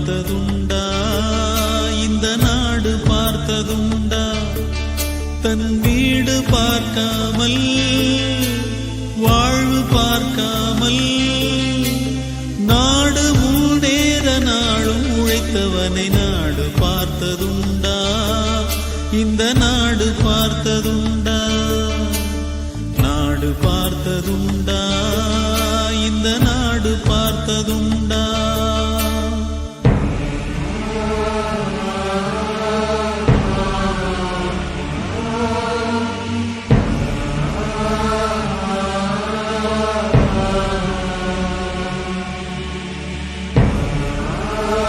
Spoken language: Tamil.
பார்த்ததுண்டா? இந்த நாடு பார்த்ததுண்டா? தன் வீடு பார்க்காமல் வாழ்வு பார்க்காமல் நாடு முன்னேற நாளும் உழைத்தவனை நாடு பார்த்ததுண்டா? இந்த நாடு பார்த்ததுண்டா? நாடு பார்த்ததுண்டா? இந்த நாடு பார்த்ததுண்டா?